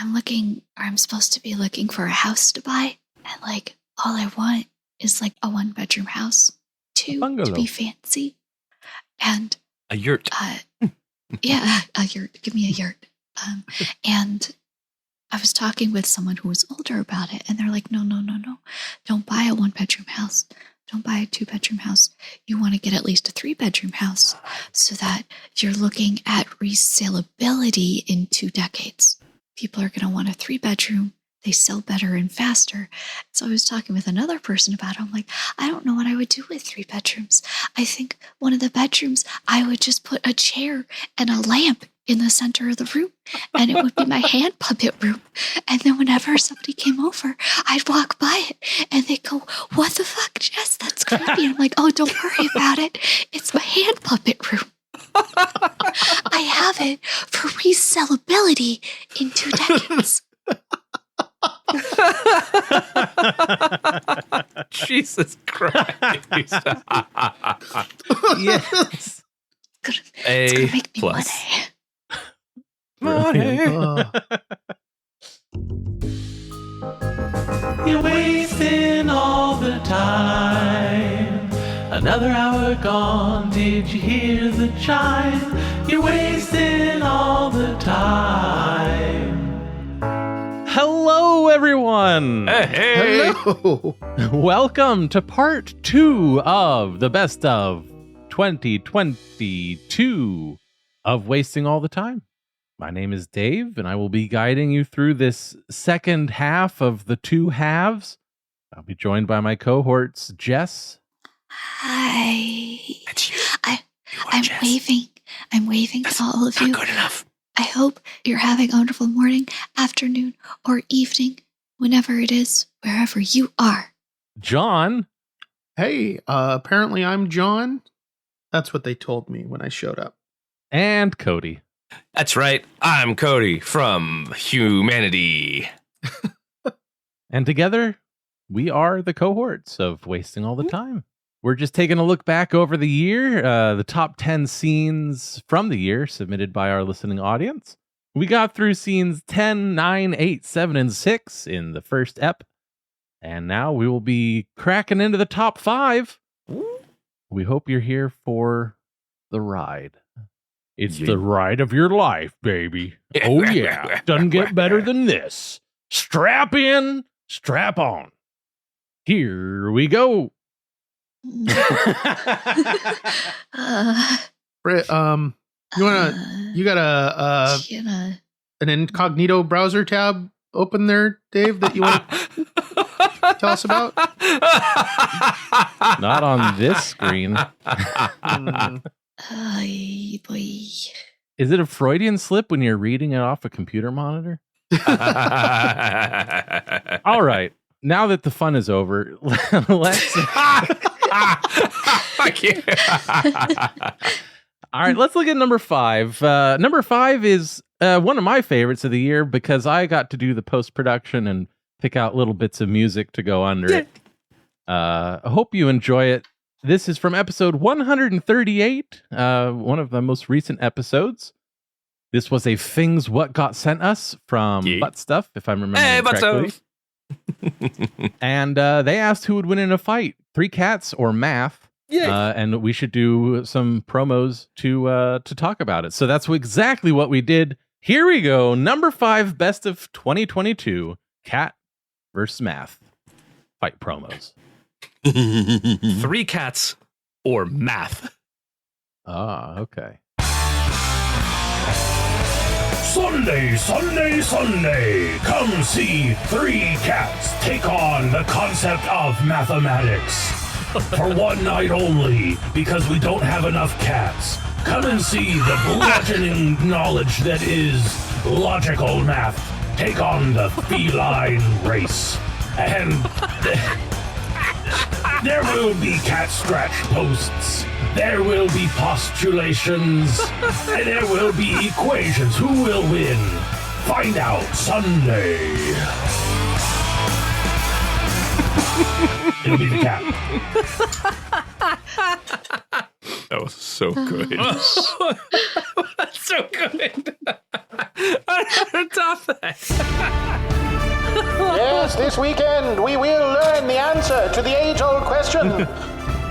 I'm supposed to be looking for a house to buy. And like, all I want is like a 1-bedroom house, 2 to be fancy. And a yurt. Yeah, a yurt. Give me a yurt. And I was talking with someone who was older about it, and they're like, no. Don't buy a 1-bedroom house. Don't buy a 2-bedroom house. You want to get at least a 3-bedroom house so that you're looking at resaleability in 2 decades. People are going to want a 3-bedroom. They sell better and faster. So I was talking with another person about it. I'm like, I don't know what I would do with 3 bedrooms. I think one of the bedrooms, I would just put a chair and a lamp in the center of the room, and it would be my hand puppet room. And then whenever somebody came over, I'd walk by it, and they'd go, "What the fuck, Jess? That's creepy." And I'm like, "Oh, don't worry about it. It's my hand puppet room. I have it for resellability in 2 decades." Jesus Christ. Yes. It's gonna make me money. You're wasting all the time. Another hour gone, did you hear the chime? You're wasting all the time. Hello, everyone. Hey. Hello. Welcome to part 2 of the best of 2022 of Wasting All the Time. My name is Dave, and I will be guiding you through this second half of the 2 halves. I'll be joined by my cohorts, Jess. Hi. That's you. I'm Jess. waving. I'm waving to all of you. Not good enough. I hope you're having a wonderful morning, afternoon, or evening, whenever it is, wherever you are. John. Hey, apparently I'm John. That's what they told me when I showed up. And Cody. That's right. I'm Cody from Humanity. And together, we are the cohorts of Wasting All the Time. We're just taking a look back over the year, the top 10 scenes from the year submitted by our listening audience. We got through scenes 10, 9, 8, 7, and 6 in the first ep. And now we will be cracking into the top 5. We hope you're here for the ride. It's the ride of your life, baby. Oh, yeah. Doesn't get better than this. Strap in, strap on. Here we go. Britt, you got an incognito browser tab open there, Dave, that you want to tell us about? Not on this screen. Boy. Is it a Freudian slip when you're reading it off a computer monitor? All right. Now that the fun is over, let's... I can't. All right, let's look at number 5. Number 5 is one of my favorites of the year because I got to do the post-production and pick out little bits of music to go under it. I hope you enjoy it. This is from episode 138, one of the most recent episodes. This was a Things What Got Sent Us from Butt Stuff, if I'm remembering correctly. And they asked who would win in a fight, 3 cats or math. And we should do some promos to talk about it. So that's exactly what we did. Here we go. Number 5, best of 2022, cat versus math fight promos. 3 cats or math. Okay. Sunday, Sunday, Sunday. Come see 3 cats take on the concept of mathematics. For one night only, because we don't have enough cats. Come and see the bludgeoning knowledge that is logical math take on the feline race. And there will be cat scratch posts. There will be postulations. And there will be equations. Who will win? Find out Sunday. It'll be the cat. That was so good. That's so good. Top that. Yes, this weekend we will learn the answer to the age-old question.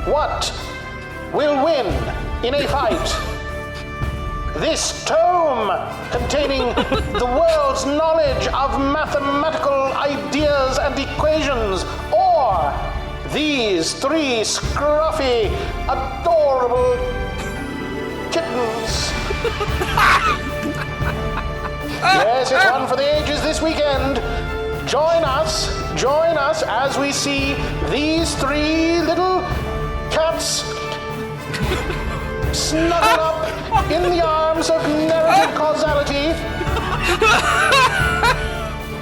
What will win in a fight? This tome containing the world's knowledge of mathematical ideas and equations, or these three scruffy, adorable kittens. Yes, it's one for the ages this weekend. Join us as we see these three little cats snuggled up in the arms of narrative causality,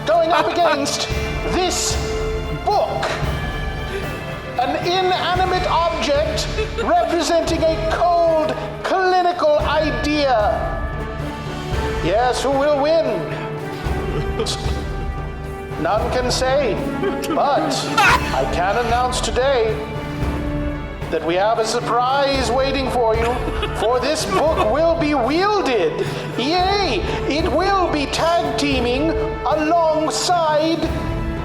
going up against this book, an inanimate object representing a cold, clinical idea. Yes, who will win? None can say, but I can announce today that we have a surprise waiting for you, for this book will be wielded. Yea, it will be tag teaming alongside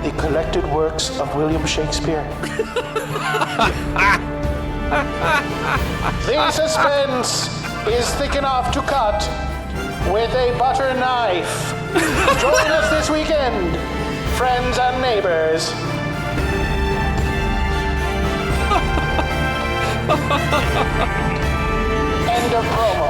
the collected works of William Shakespeare. The suspense is thick enough to cut with a butter knife. Join us this weekend, friends and neighbors. End of promo.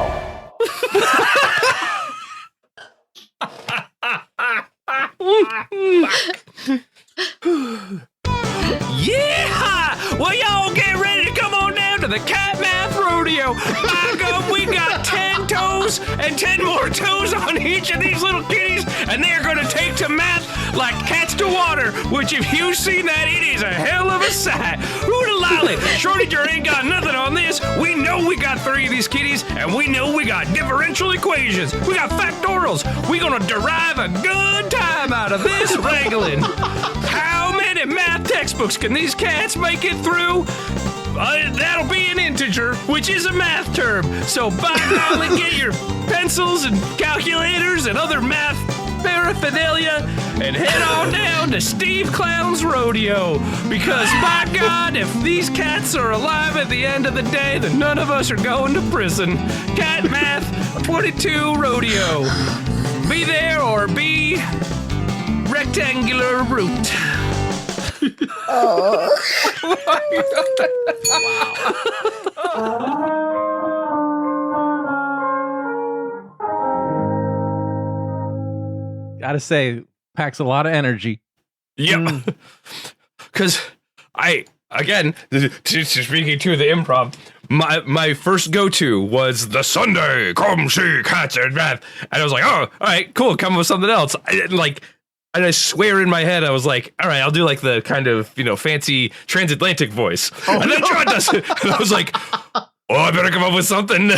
Yeah! Well, y'all get ready to come on down to the Cat Math Rodeo. My God, we got 10 toes and 10 more toes on each of these little kitties, and they're gonna take to math like cats to water, which if you've seen that, it is a hell of a sight. Hooty lolly, Shortiger ain't got nothing on this. We know we got 3 of these kitties, and we know we got differential equations. We got factorials. We gonna derive a good time out of this wrangling. How many math textbooks can these cats make it through? That'll be an integer, which is a math term. So by golly, get your pencils and calculators and other math paraphernalia and head on down to Steve Clown's Rodeo. Because by God, if these cats are alive at the end of the day, then none of us are going to prison. Cat Math 22 Rodeo. Be there or be rectangular root. Gotta say, packs a lot of energy. Yep. Because again, speaking to the improv, my first go-to was the Sunday, come see cats and math. And I was like, oh, all right, cool, come up with something else. And I swear in my head, I was like, all right, I'll do like the kind of, fancy transatlantic voice. And then John does it. And I was like, oh, I better come up with something.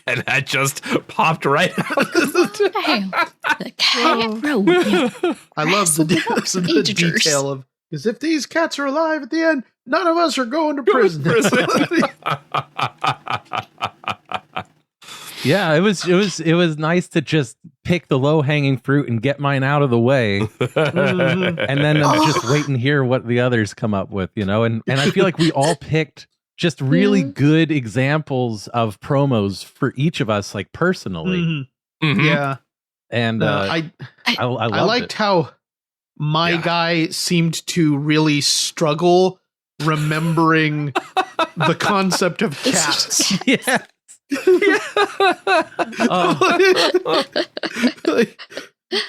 And that just popped right out. The cat rodeo. I love the detail of, because if these cats are alive at the end, none of us are going to prison. Yeah, it was nice to just pick the low hanging fruit and get mine out of the way, and then just wait and hear what the others come up with, And I feel like we all picked just really good examples of promos for each of us, like personally. Mm-hmm. Mm-hmm. Yeah, and I liked how my guy seemed to really struggle remembering the concept of cats. Yeah.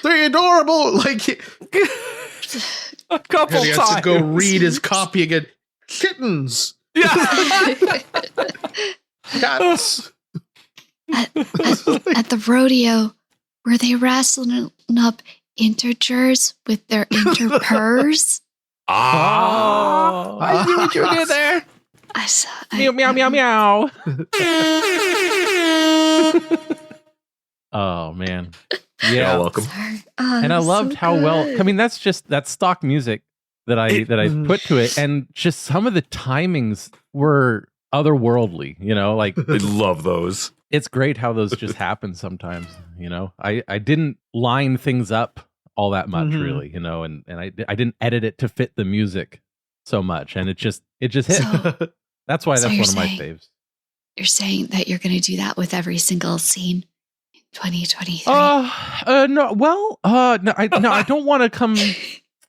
They're adorable. Like a couple he has times to go read his copy again. Kittens. Yeah. Cats. At the rodeo, were they wrestling up integers with their interpers? I see what you did there. I saw. Meow, meow, meow, meow. Oh, man. Yeah, welcome. And I loved how well, that's stock music that I put to it. And just some of the timings were otherworldly, like I love those. It's great how those just happen sometimes. I didn't line things up all that much, really. And I didn't edit it to fit the music so much, and it just hit. So- That's why so that's you're one of my saying- faves. You're saying that you're going to do that with every single scene in 2023? No. Well, no. I don't want to come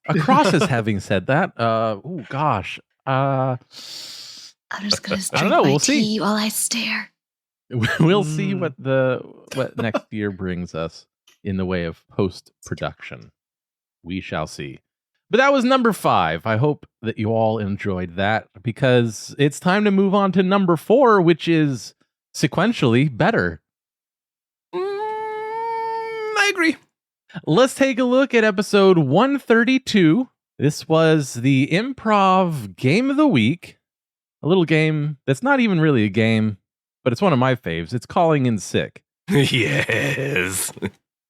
across as having said that. Oh gosh. I'm just going to I don't drink know, my we'll tea see. while I stare. We'll see what next year brings us in the way of post production. We shall see. But that was number 5. I hope that you all enjoyed that, because it's time to move on to number 4, which is sequentially better. I agree. Let's take a look at episode 132. This was the improv game of the week. A little game that's not even really a game, but it's one of my faves. It's Calling in Sick. Yes.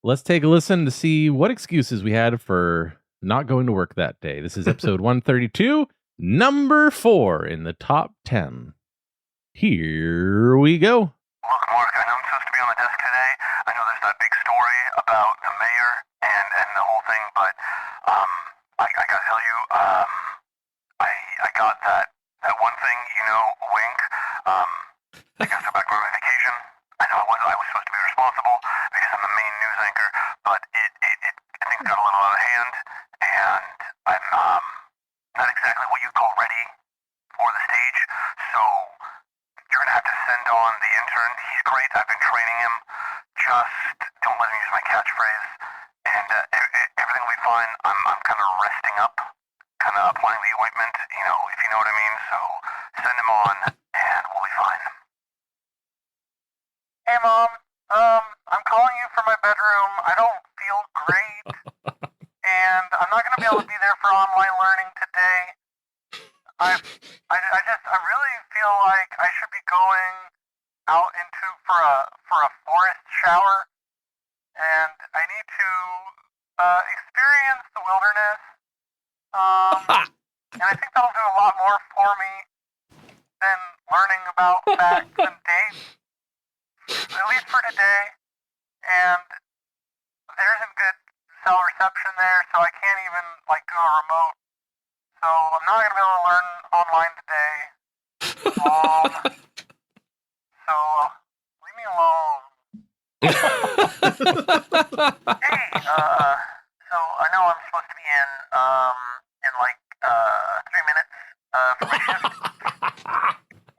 Let's take a listen to see what excuses we had for not going to work that day. This is episode 132, number 4 in the top 10. Here we go. Look, Mark, I know I'm supposed to be on the desk today. I know there's that big story about the mayor and the whole thing, but I gotta tell you, I got that one thing, wink. I guess I'm back from my vacation. I know I was supposed to be responsible because I'm the main news anchor, but things got a little out of hand, and I'm not exactly what you'd call ready for the stage, so you're gonna have to send on the intern. He's great. I've been training him. Just don't let him use my catchphrase, and everything will be fine. I'm kind of resting up, kind of applying the ointment, if you know what I mean. So send him on, and we'll be fine. Hey, Mom. I'm calling you from my bedroom. I don't feel great, and I'm not gonna be able to be there for online learning today. I really feel like I should be going out for a forest shower, and I need to experience the wilderness. And I think that'll do a lot more for me than learning about facts and dates, at least for today. And there isn't good cell reception there, so I can't even do a remote. So I'm not gonna be able to learn online today. So leave me alone. Hey, so I know I'm supposed to be in 3 minutes for my shift.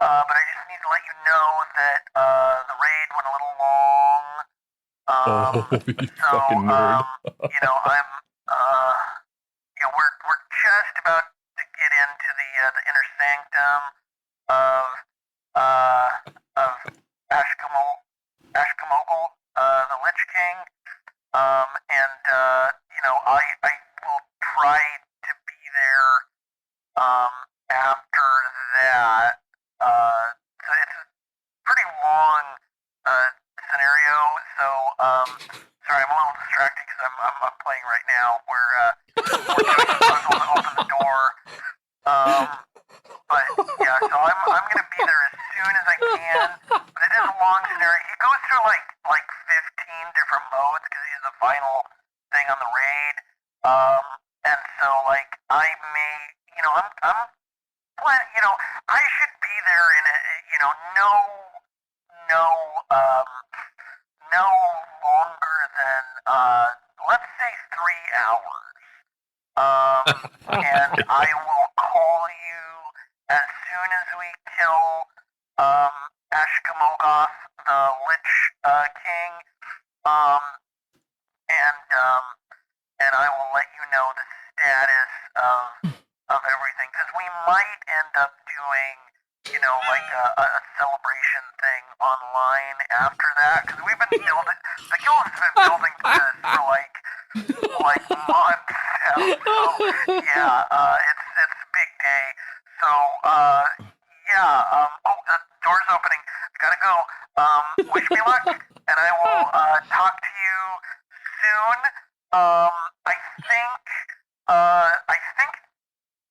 But I just need to let you know that the raid went a little long. You fucking nerd. We're just about to get into the inner sanctum of Ashkamogel, the Lich King, and I will try to be there after that. So it's a pretty long scenario. So sorry, I'm a little distracted because I'm playing right now. We're doing a puzzle to open the door. But yeah, so I'm gonna be there as soon as I can. But it is a long scenario. He goes through like 15 different modes because he's the final thing on the raid. And so I may, I'm planning, I should be there in no longer than let's say 3 hours. And I will call you as soon as we kill Ashkamogoth, the Lich King, and I will let you know the status of everything, because we might end up doing, a celebration thing online after that, because we've been building, the guild has been building to this for months now. So yeah, it's a big day. So the door's opening. I gotta go. Wish me luck, and I will talk to you soon. I think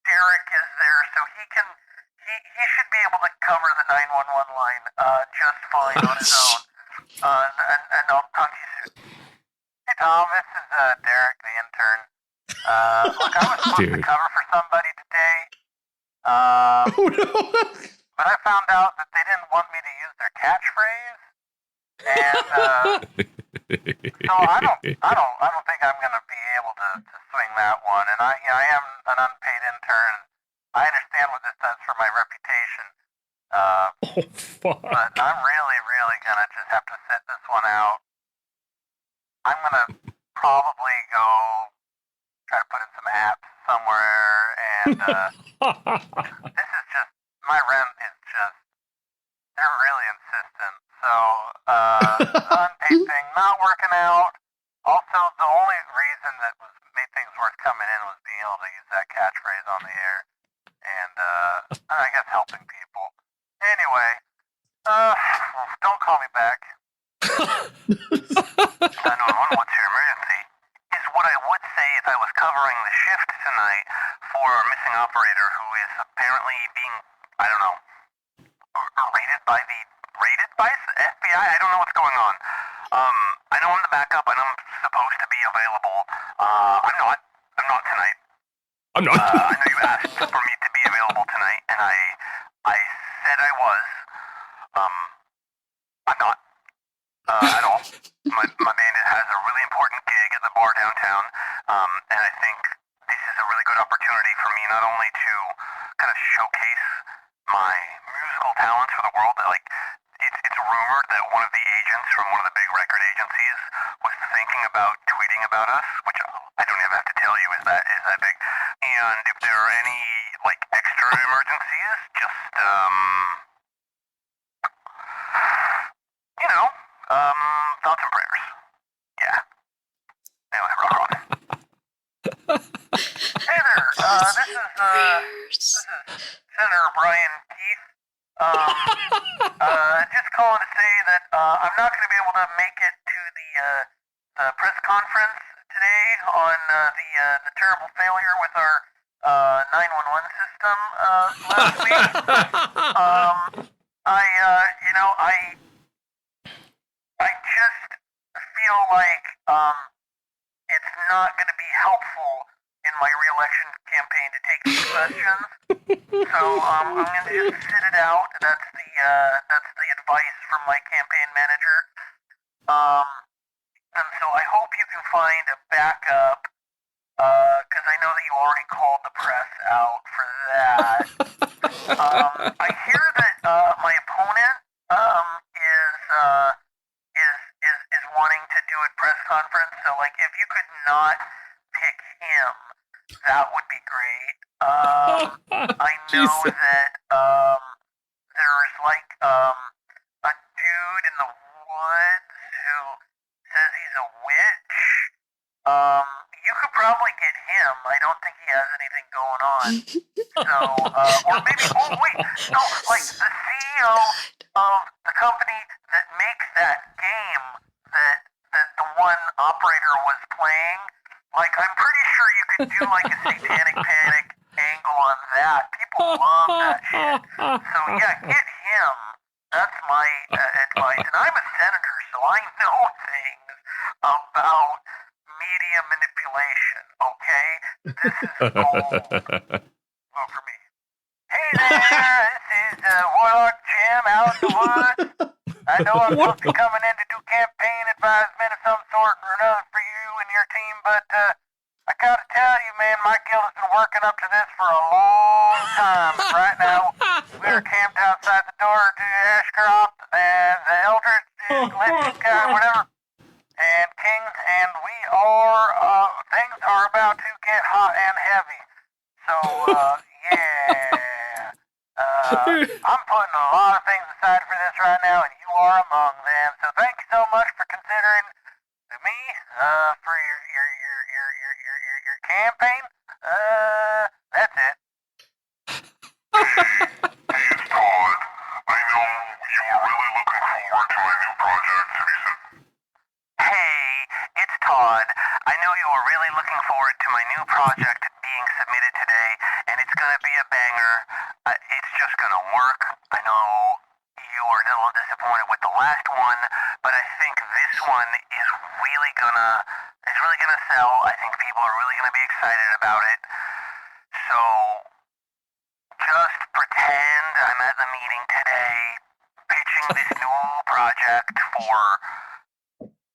Derek is there, so he should be able to cover the 911 line just fine on his own. intern. Look, I was supposed to Dude. cover for somebody today, Oh no! but I found out that they didn't want me to use their catchphrase, and so I don't think I'm gonna be able to swing that one. And I am an unpaid intern. I understand what this does for my reputation. Oh, fuck. But I'm really, really gonna just have to sit this one out. I'm gonna probably go try to put in some apps somewhere, and this is just, my rent is just, they're really insistent. So, the unpaid thing not working out. Also, the only reason that made things worth coming in was being able to use that catchphrase on the air, and I guess helping people. Anyway, don't call me back. 911, what's your emergency? Is what I would say if I was covering the shift tonight for a missing operator who is apparently being, I don't know, raided by the FBI? I don't know what's going on. I know I'm the backup and I'm supposed to be available. I'm not tonight. I'm not. I know you asked for me to be available tonight, and I said I was. I'm not. At all. My band has a really important gig at the bar downtown, and I think this is a really good opportunity for me not only to kind of showcase my musical talents for the world. Like, it's rumored that one of the agents from one of the big record agencies was thinking about tweeting about us, which I don't even have to tell you is that big. And if there are any like extra emergencies, just thoughts and prayers. Yeah. Anyway, rock on. Hey there, this is Senator Brian Keith. Just calling to say that I'm not going to be able to make it to the press conference today on the terrible failure with our 911 system last week. I just feel like it's not going to be helpful in my re-election campaign to take these questions. So I'm going to just sit it out. That's the advice from my campaign manager. And so I hope you can find a backup, because I know that you already called the press out for that. I hear that my opponent is wanting to do a press conference. So like, if you could not pick him, that would be great. I know Jesus. that there's like a dude in the woods who says he's a witch. You could probably get him. I don't think he has anything going on. So, or maybe, like the CEO of the company that makes that game that the one operator was playing. Like, I'm pretty sure you could do like a satanic panic angle on that. People love that shit. So yeah, get him. That's my advice. And I'm a senator, so I know things about media manipulation, okay? This is gold. Vote for me. Hey there, this is Warlock Jim out in the woods. I know I'm supposed to be coming in to do campaign advisement of some sort or another for you and your team, but I gotta tell you, man, my guild has been working up to this for a long time. Right now, we are camped outside the door to Ashcroft and the Eldritch, whatever, and Kings, and we are, things are about to get hot and heavy. So, yeah. I'm putting a lot of things aside for this right now, and you are among them. So thank you so much for considering me for your campaign. That's it. Hey, it's Todd. I know you were really looking forward to my new project. Have you seen? Hey, it's Todd. I know you were really looking forward to my new project being submitted today, and it's gonna be a banger. It's just gonna work. I know you were a little disappointed with the last one, but I think this one is really gonna sell. I think people are really going to be excited about it. So just pretend I'm at the meeting today, pitching this new project for,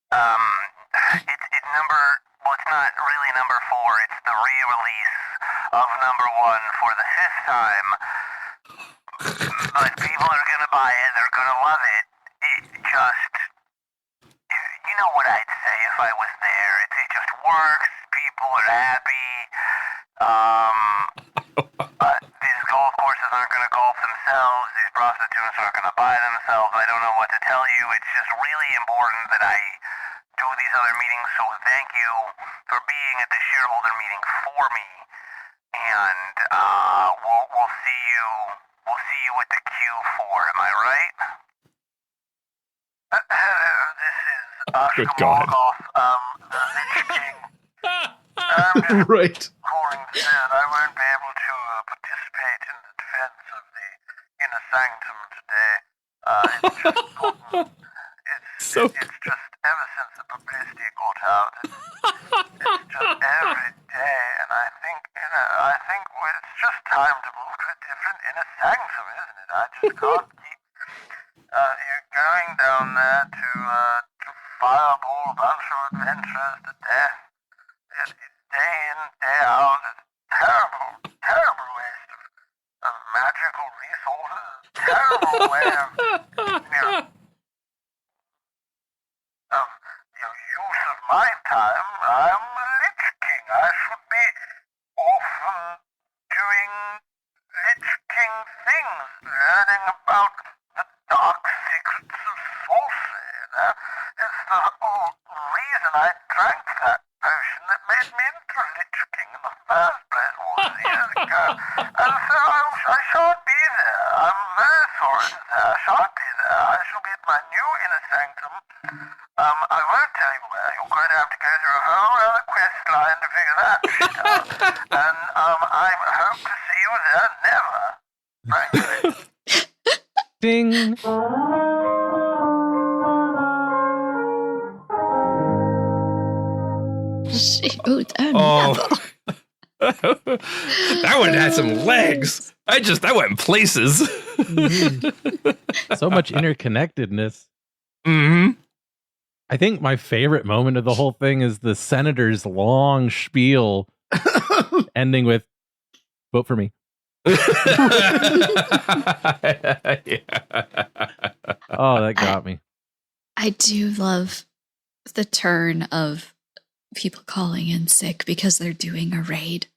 it's number, well, it's not really number 4, it's the re-release of number 1 for the 5th time. But people are going to buy it, they're going to love it. It just, you know what I'd say if I was there. It just works, people are happy. These golf courses aren't going to golf themselves. These prostitutes aren't going to buy themselves. I don't know what to tell you. It's just really important that I do these other meetings. So thank you for being at the shareholder meeting for me. And we'll see you. We'll see you at the Q4. Am I right? This is Good God. Morgoth, the Lich King. I'm just Right. calling to say that I won't be able to participate in the defense of the inner sanctum today. It's just gotten, it's just ever since the publicity got out, it's just every day, and I think it's just time to move to a different inner sanctum, isn't it? I just can't keep you're going down there to fireball a bunch of adventurers to death. Day in, day out, it's terrible, terrible waste of magical resources, terrible way of, use of my time. I'm a Lich King. I should be often doing Lich King things, learning about the dark secrets of sorcery. It's the whole reason I drank that potion that made me into a Lich King in the first place all those years ago. And so I shan't be there. I'm very sorry to say I shan't be there. I shall be at my new inner sanctum. I won't tell you where. You're going to have to go through a whole other quest line to figure that shit out. And I hope to see you there never. Frankly. Ding. Shoot, Oh. That one had some legs. That went places. So much interconnectedness. Mm-hmm. I think my favorite moment of the whole thing is the senator's long spiel ending with vote for me. Oh, that got me. I do love the turn of people calling in sick because they're doing a raid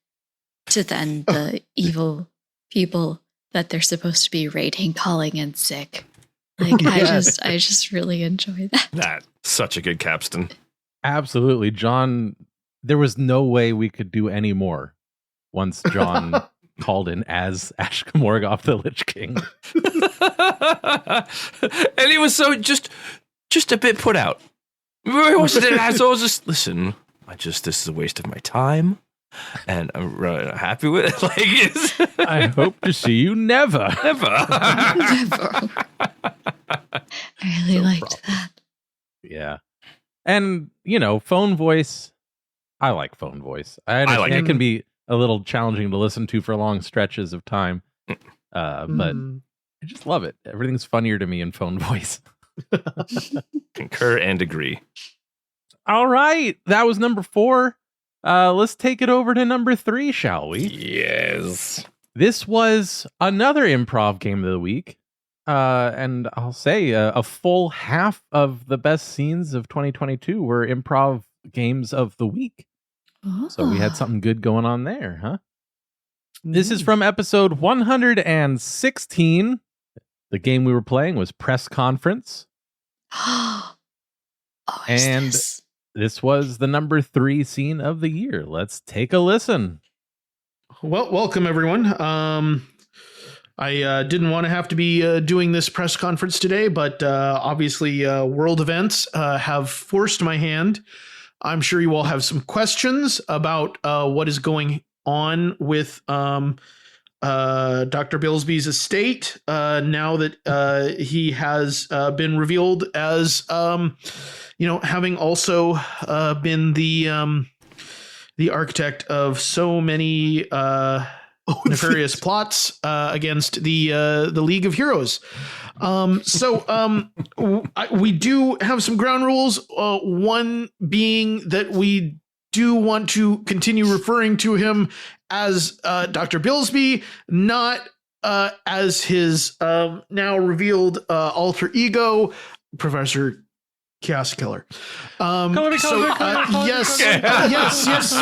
to then the evil people that they're supposed to be raiding calling in sick. Like I just really enjoy that. That's such a good capstan. Absolutely, John. There was no way we could do any more once John called in as Ashka Morgoth, the Lich King. And he was so just a bit put out. I was just listen. This is a waste of my time, and I'm really not happy with it. I hope to see you never. Never. I really liked that. Yeah. And, phone voice. I like phone voice. I understand it can be a little challenging to listen to for long stretches of time. But I just love it. Everything's funnier to me in phone voice. Concur and agree. All right. That was number 4. Let's take it over to number 3, shall we? Yes. This was another improv game of the week. And I'll say a full half of the best scenes of 2022 were improv games of the week. Oh. So we had something good going on there, huh? This is from episode 116. The game we were playing was Press Conference. And this was the number 3 scene of the year. Let's take a listen. Well, welcome everyone. I didn't want to have to be doing this press conference today, but obviously world events have forced my hand. I'm sure you all have some questions about what is going on with Dr. Bilsby's estate now that he has been revealed as, having also been the the architect of so many nefarious plots against the League of Heroes. We do have some ground rules. One being that we do want to continue referring to him as Dr. Billsby, not as his now revealed alter ego, Professor Chaos Killer. Yes.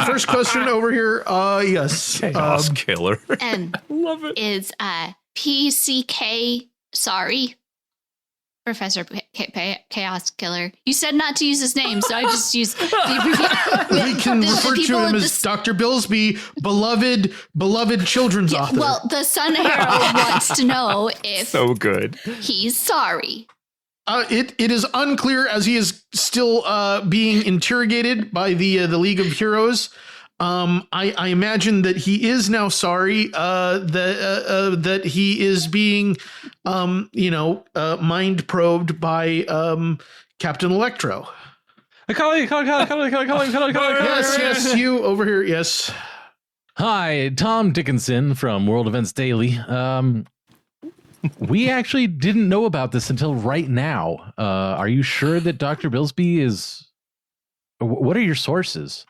First question over here. Yes. Chaos Killer. Love it. Is PCK sorry? Professor Chaos Killer. You said not to use his name, so I just use the we can refer to him as Dr. Billsby, beloved children's author. Well, the Sun Herald wants to know if so good. He's sorry. It is unclear, as he is still being interrogated by the League of Heroes. I imagine that he is now sorry that he is being mind probed by Captain Electro. Yes, you over here. Yes. Hi, Tom Dickinson from World Events Daily. We actually didn't know about this until right now. Are you sure that Dr. Billsby is... What are your sources?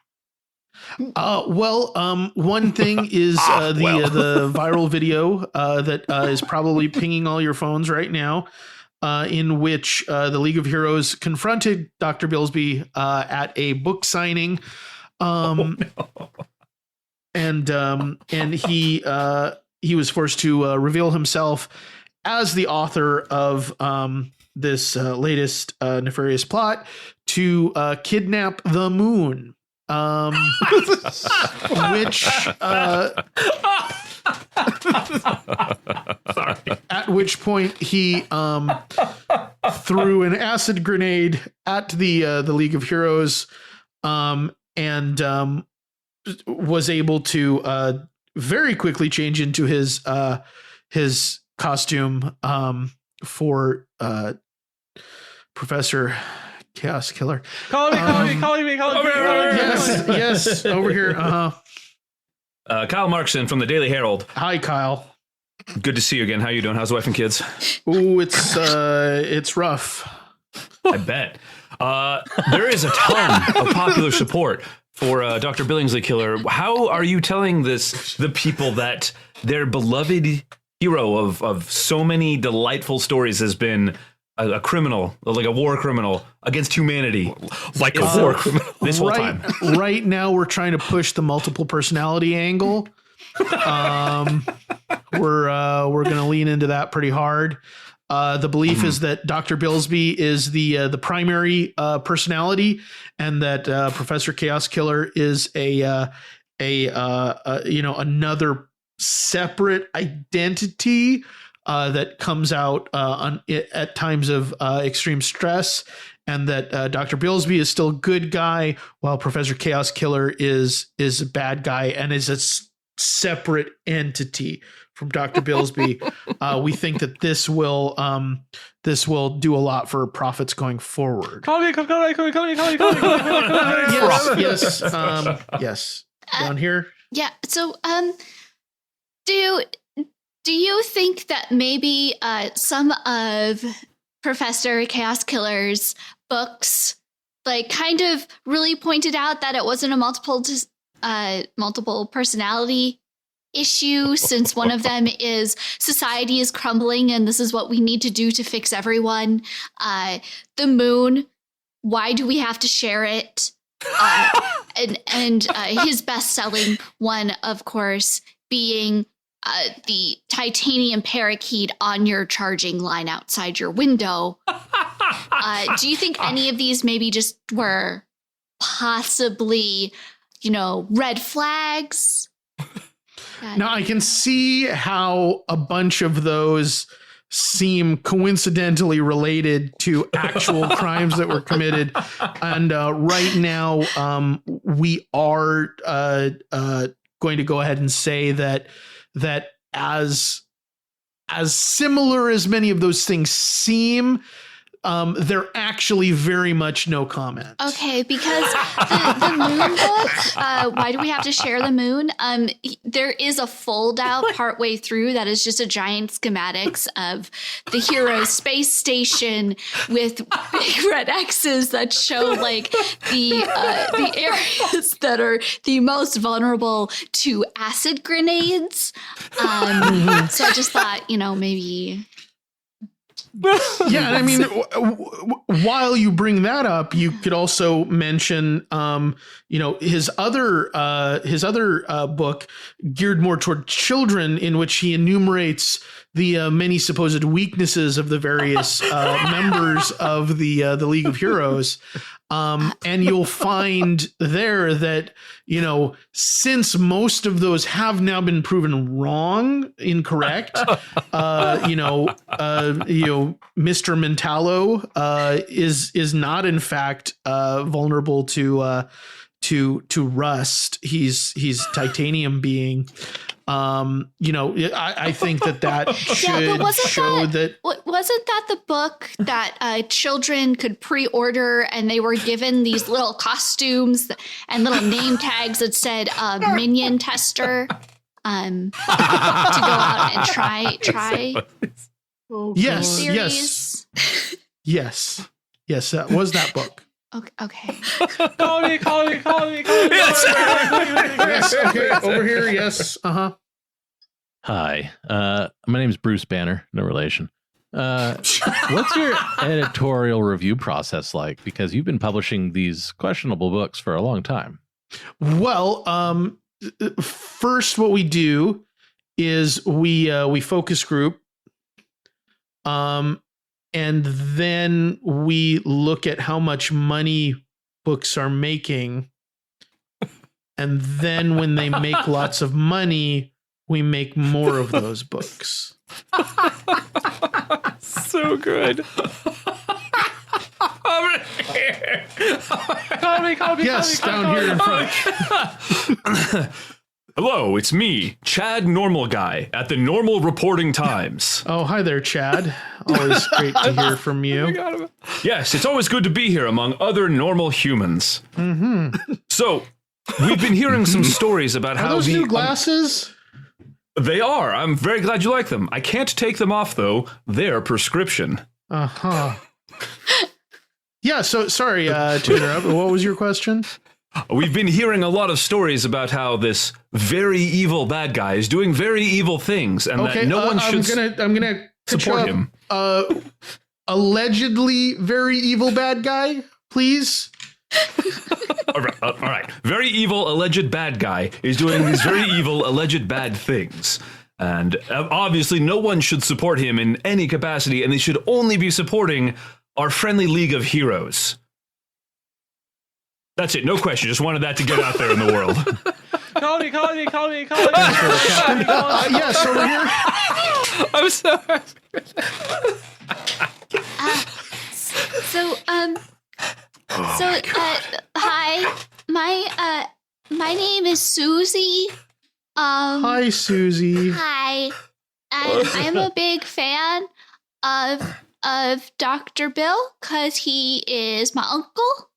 One thing is the viral video that is probably pinging all your phones right now, in which the League of Heroes confronted Dr. Billsby at a book signing. And he was forced to reveal himself as the author of this latest nefarious plot to kidnap the moon. At which point he threw an acid grenade at the League of Heroes and was able to very quickly change into his costume for Professor Chaos Killer. Calling me. Yes, over here. Kyle Markson from the Daily Herald. Hi, Kyle. Good to see you again. How you doing? How's the wife and kids? Ooh, it's rough. I bet. There is a ton of popular support for Dr. Billingsley Killer. How are you telling the people that their beloved hero of so many delightful stories has been a criminal, like a war criminal against humanity, like a war criminal this whole time? Right now, we're trying to push the multiple personality angle. We're going to lean into that pretty hard. The belief is that Dr. Billsby is the primary personality, and that Professor Chaos Killer is another separate identity that comes out at times of extreme stress, and that Dr. Billsby is still a good guy, while Professor Chaos Killer is a bad guy and is a separate entity from Dr. Billsby. We think that this will do a lot for profits going forward. Yes. Down here. Yeah. So, do you think that maybe some of Professor Chaos Killer's books, like, kind of really pointed out that it wasn't a multiple personality issue, since one of them is society is crumbling and this is what we need to do to fix everyone? The moon, why do we have to share it? And his best-selling one, of course, being the titanium parakeet on your charging line outside your window. Do you think any of these maybe just were possibly, red flags? Now, I can see how a bunch of those seem coincidentally related to actual crimes that were committed. And right now, we are going to go ahead and say that as similar as many of those things seem, they're actually very much no comment. Okay, because the moon book, why do we have to share the moon? There is a fold out partway through that is just a giant schematics of the hero space station with big red X's that show like the areas that are the most vulnerable to acid grenades. So I just thought, maybe. Yeah, I mean, while you bring that up, you could also mention, his other book geared more toward children, in which he enumerates the many supposed weaknesses of the various members of the League of Heroes. And you'll find there that, since most of those have now been proven incorrect, Mr. Mentallo is not in fact vulnerable to rust. He's titanium being. I think that should show that. Wasn't that the book that children could pre-order, and they were given these little costumes and little name tags that said "Minion Tester" to go out and try. Yes. That was that book. Okay. Call me. Yes. Okay. Over here. Yes. Hi. My name's Bruce Banner. No relation. What's your editorial review process like? Because you've been publishing these questionable books for a long time. Well, first, what we do is we focus group. And then we look at how much money books are making. And then when they make lots of money, we make more of those books. So good. Over here. Call me. Yes, down here in front. Hello, it's me, Chad Normal Guy, at the Normal Reporting Times. Oh, hi there, Chad. Always great to hear from you. Yes, it's always good to be here among other normal humans. Mm-hmm. So, we've been hearing some stories about Are how those new glasses? They are. I'm very glad you like them. I can't take them off, though. They're prescription. Uh-huh. Yeah, so sorry to interrupt. What was your question? We've been hearing a lot of stories about how this very evil bad guy is doing very evil things, and that no one should I'm gonna support him. Allegedly very evil bad guy, please. All right. Very evil alleged bad guy is doing these very evil alleged bad things. And obviously no one should support him in any capacity, and they should only be supporting our friendly League of Heroes. That's it. No question. Just wanted that to get out there in the world. Call me. Yes, over here. I'm sorry. Hi. My name is Susie. Hi, Susie. Hi. I'm a big fan of Dr. Bill because he is my uncle.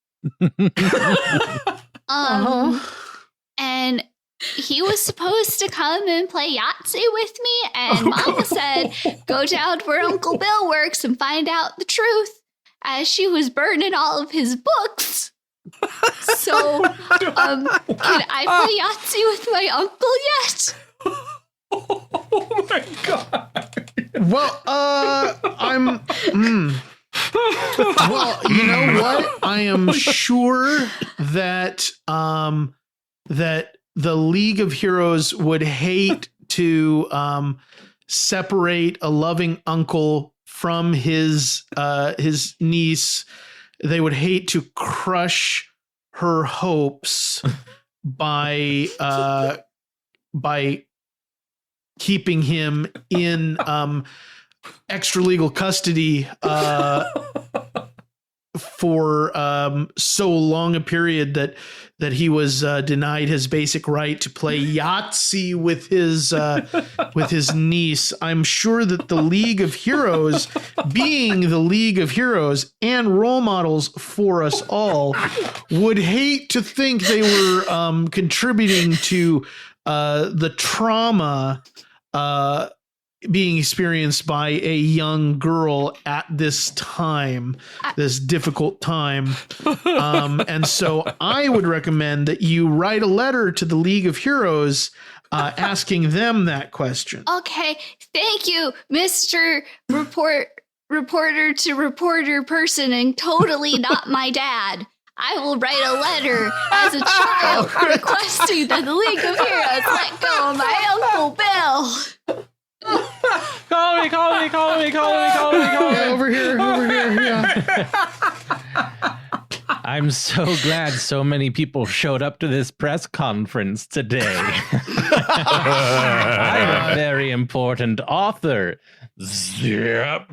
And he was supposed to come and play Yahtzee with me, and Mama said, go down where Uncle Bill works and find out the truth, as she was burning all of his books. So, can I play Yahtzee with my uncle yet? Oh my God. Well, well, you know what? I am sure that that the League of Heroes would hate to separate a loving uncle from his niece. They would hate to crush her hopes by keeping him in extra legal custody for so long a period that he was denied his basic right to play Yahtzee with his niece. I'm sure that the League of Heroes, being the League of Heroes and role models for us all, would hate to think they were contributing to the trauma being experienced by a young girl at this time, this difficult time. And so I would recommend that you write a letter to the League of Heroes asking them that question. Okay, thank you, Mr. Reporter to reporter person, and totally not my dad. I will write a letter as a child requesting that the League of Heroes let go of my Uncle Bill. Call me. Yeah, over here. Yeah. I'm so glad so many people showed up to this press conference today. I'm a very important author. Yep.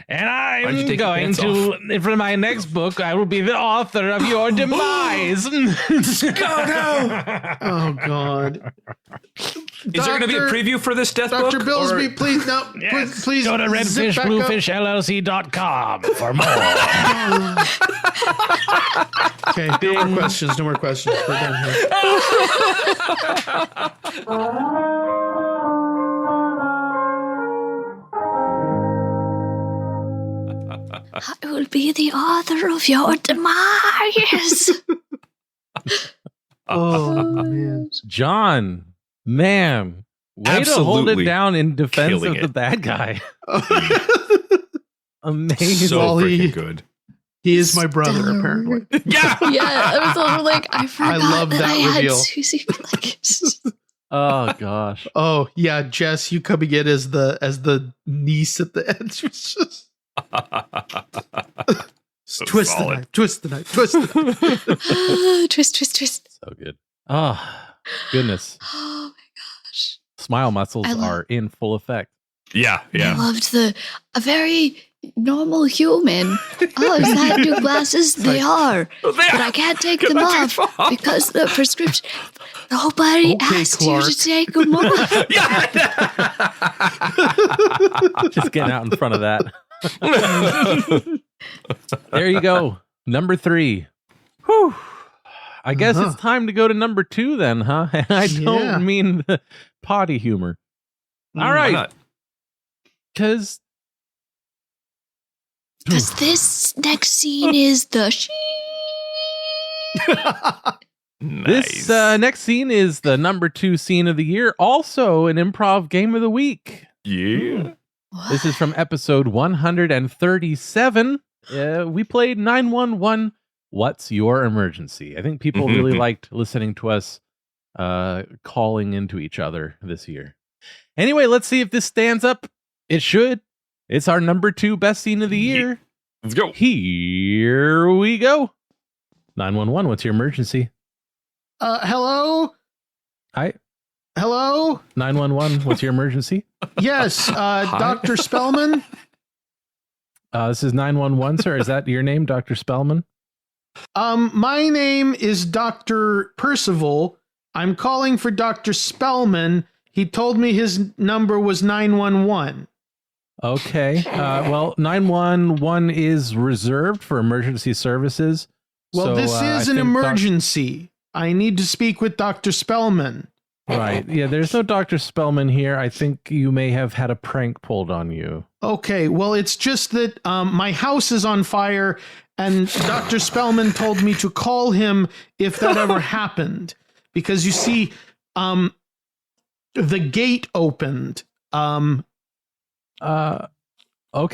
And I'm going to, for my next book, I will be the author of your demise. Oh, God. Is there going to be a preview for this death book? Dr. Billsby, please, no. Yes. Please go to redfishbluefishllc.com for more. Okay, no more questions. We're done here. I will be the author of your demise. Oh, man. John, man, way to hold it down in defense of the bad guy. Amazing. So freaking good. He is my brother, apparently. Yeah. Yeah, I was all like, I forgot love that I reveal. had Susie Fleckers. Oh gosh. Oh yeah, Jess, you coming in as the niece at the end. Twist the knife, twist the knife, twist the knife. Twist. So good. Oh goodness. Oh my gosh. Smile muscles are in full effect. Yeah. I loved a very normal human. Oh, is that new glasses? They are. But I can't take them off because the prescription. Nobody asked Clark. you to take them off. Just getting out in front of that. There you go. Number 3. Whew. I guess it's time to go to number 2 then, huh? And I don't mean the potty humor. All right. Because this next scene is the This next scene is the number 2 scene of the year. Also an improv game of the week. Yeah. This is from episode 137. We played 911. What's your emergency? I think people really liked listening to us calling into each other this year. Anyway, let's see if this stands up. It should. It's our number 2 best scene of the year. Let's go. Here we go. 911, what's your emergency? Hello? Hi. Hello? 911, what's your emergency? Yes, Dr. Spellman? This is 911, sir. Is that your name, Dr. Spellman? My name is Dr. Percival. I'm calling for Dr. Spellman. He told me his number was 911. Okay. Well, 911 is reserved for emergency services. Well, so, this is an emergency. I need to speak with Dr. Spellman. Right. Yeah, there's no Dr. Spellman here. I think you may have had a prank pulled on you. Okay, well, it's just that my house is on fire, and Dr. Spellman told me to call him if that ever happened. Because you see, the gate opened. Okay,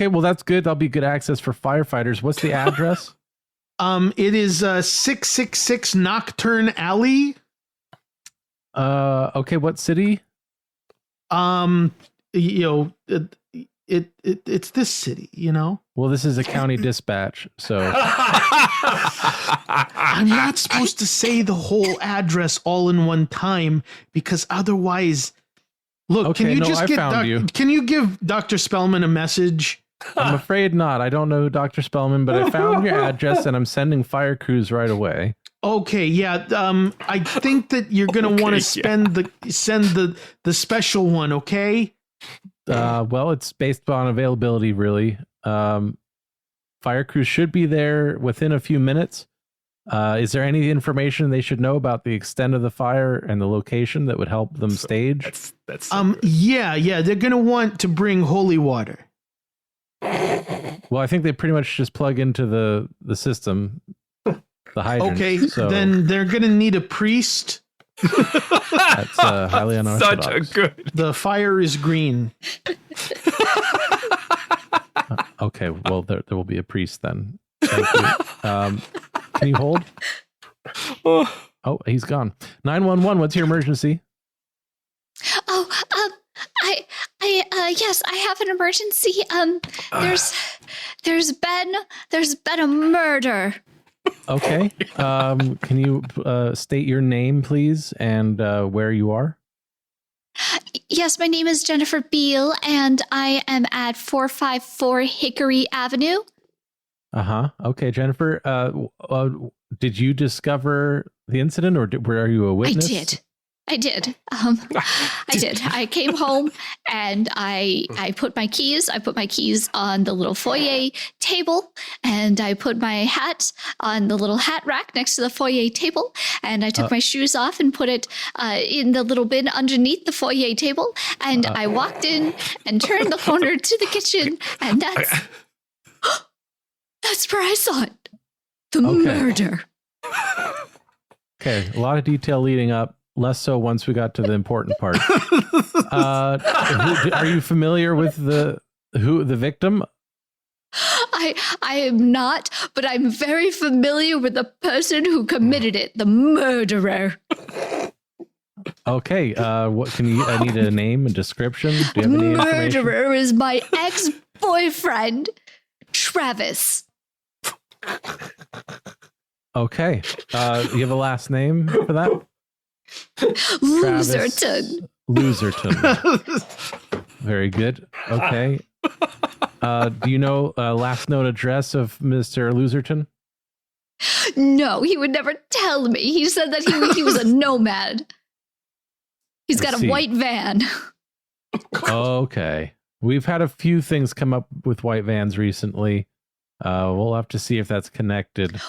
well, that's good. That'll be good access for firefighters. What's the address? It is 666 Nocturne Alley. Okay, what city? It's this city, you know? Well, this is a county dispatch, so I'm not supposed to say the whole address all in one time because otherwise, look, Okay, can you no, just I found you. Can you give Dr. Spellman a message? I'm afraid not. I don't know Dr. Spellman, but I found your address and I'm sending fire crews right away. Okay, yeah. I think that you're gonna want to send the special one. Okay. Well, it's based on availability, really. Fire crews should be there within a few minutes. Is there any information they should know about the extent of the fire and the location that would help them stage? That's so good. Yeah. They're gonna want to bring holy water. Well, I think they pretty much just plug into the system, the hydrant. Okay, so then they're gonna need a priest. that's highly unorthodox. Such a good. The fire is green. Okay, well, there will be a priest then. Thank you. Can you hold? Oh, he's gone. 911, what's your emergency? Oh, yes, I have an emergency. There's been a murder. Okay. Can you state your name, please, and where you are? Yes, my name is Jennifer Beal, and I am at 454 Hickory Avenue. Okay, Jennifer. Did you discover the incident, or were you a witness? I did. I did. I came home and I put my keys on the little foyer table, and I put my hat on the little hat rack next to the foyer table, and I took my shoes off and put it in the little bin underneath the foyer table, and I walked in and turned the corner to the kitchen, and that's where I saw it. The murder. Okay, a lot of detail leading up. Less so once we got to the important part. Are you familiar with the victim? I am not, but I'm very familiar with the person who committed it, the murderer. Okay, what can you? I need a name and description. Do you have any information? Murderer is my ex-boyfriend, Travis. Okay, you have a last name for that? Loserton. Very good. Okay. Do you know last known address of Mr. Loserton? No, he would never tell me. He said that he was a nomad. He's got a white van. Okay. We've had a few things come up with white vans recently. We'll have to see if that's connected.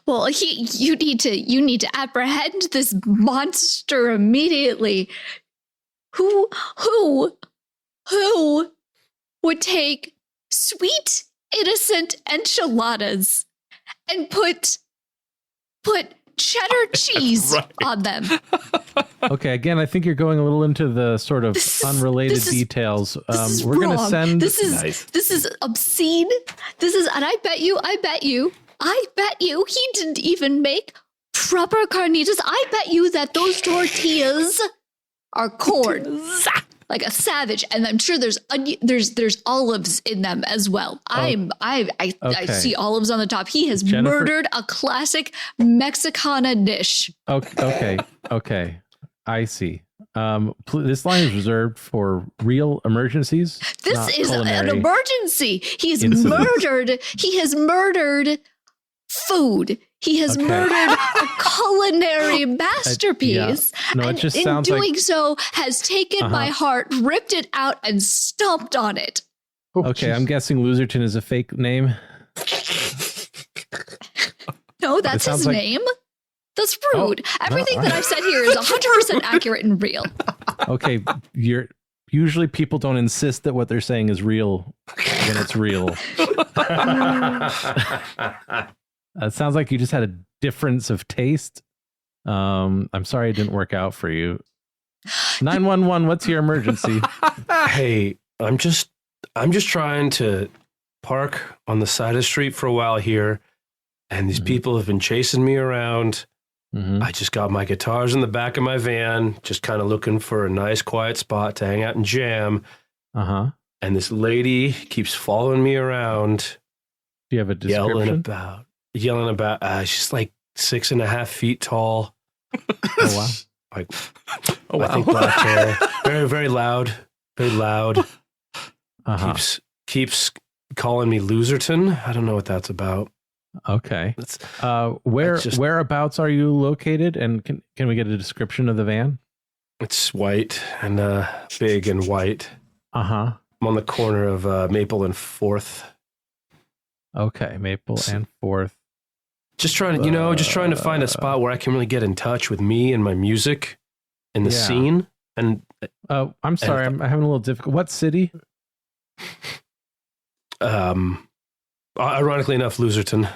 Well, you need to apprehend this monster immediately. Who would take sweet, innocent enchiladas and put cheddar cheese on them? Okay, again, I think you're going a little into the sort of unrelated details. We're going to send. This is obscene. And I bet you, he didn't even make proper carnitas. I bet you that those tortillas are corn, like a savage, and I'm sure there's olives in them as well. I see olives on the top. He has murdered a classic Mexicana dish. Okay. I see. This line is reserved for real emergencies. This is an emergency. He has murdered food. He has murdered a culinary masterpiece. It just in sounds doing so has taken my heart, ripped it out, and stomped on it. Okay, I'm guessing Loserton is a fake name. No, that's his name. That's rude. Everything that I've said here is 100% accurate and real. Okay, usually people don't insist that what they're saying is real when it's real. It sounds like you just had a difference of taste. I'm sorry it didn't work out for you. 911, what's your emergency? Hey, I'm just trying to park on the side of the street for a while here, and these people have been chasing me around. I just got my guitars in the back of my van, just kind of looking for a nice quiet spot to hang out and jam. And this lady keeps following me around. Do you have a description? Yelling about, she's like 6.5 feet tall. Oh, wow. I think black hair. Very, very loud. Very loud. keeps calling me Loserton. I don't know what that's about. Okay. It's, Whereabouts are you located? And can we get a description of the van? it's white and big and white. Uh-huh. I'm on the corner of Maple and 4th. Okay, Maple and 4th. Just trying to find a spot where I can really get in touch with me and my music and the scene. And I'm sorry, I'm having a little difficult. What city? Ironically enough, Loserton.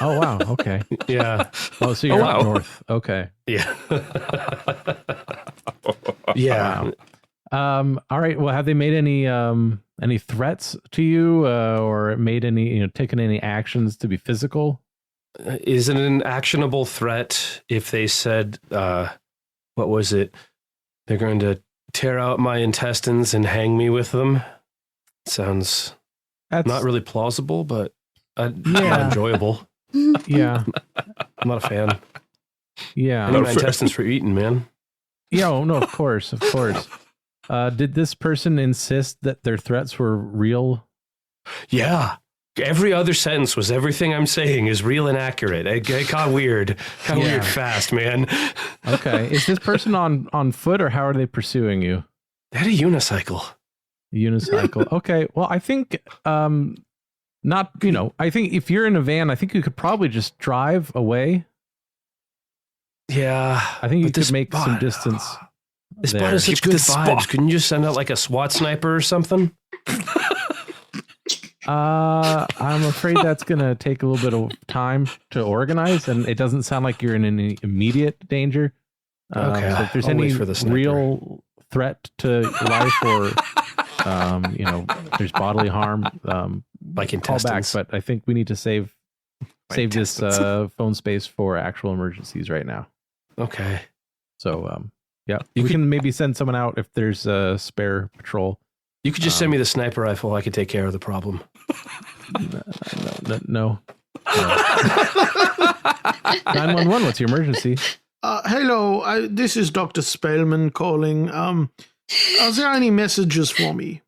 Oh wow. Okay. Yeah. Oh, so you're up north. Okay. Yeah. Yeah. Wow. All right. Well, have they made any threats to you, or made any, taken any actions to be physical? Is it an actionable threat if they said, what was it? They're going to tear out my intestines and hang me with them? Sounds not really plausible, but not enjoyable. Yeah. I'm not a fan. Yeah. I need my intestines for eating, man. Yeah. Oh, no, of course. Of course. Did this person insist that their threats were real? Yeah. Every other sentence was everything I'm saying is real and accurate. It got weird. Got weird fast, man. Okay. Is this person on foot, or how are they pursuing you? They had a unicycle. Unicycle. Okay. Well, I think I think if you're in a van, I think you could probably just drive away. Yeah. I think you could make some distance. This spot is such good vibes. Couldn't you just send out like a SWAT sniper or something? I'm afraid that's going to take a little bit of time to organize, and it doesn't sound like you're in any immediate danger. Okay. So if there's I'll wait any for the sniper. real threat to life, or there's bodily harm, like call back. intestines. But I think we need to save this phone space for actual emergencies right now. Okay. So we can maybe send someone out if there's a spare patrol. You could just send me the sniper rifle. I could take care of the problem. No. 911, what's your emergency? Hello, this is Dr. Spellman calling. Are there any messages for me?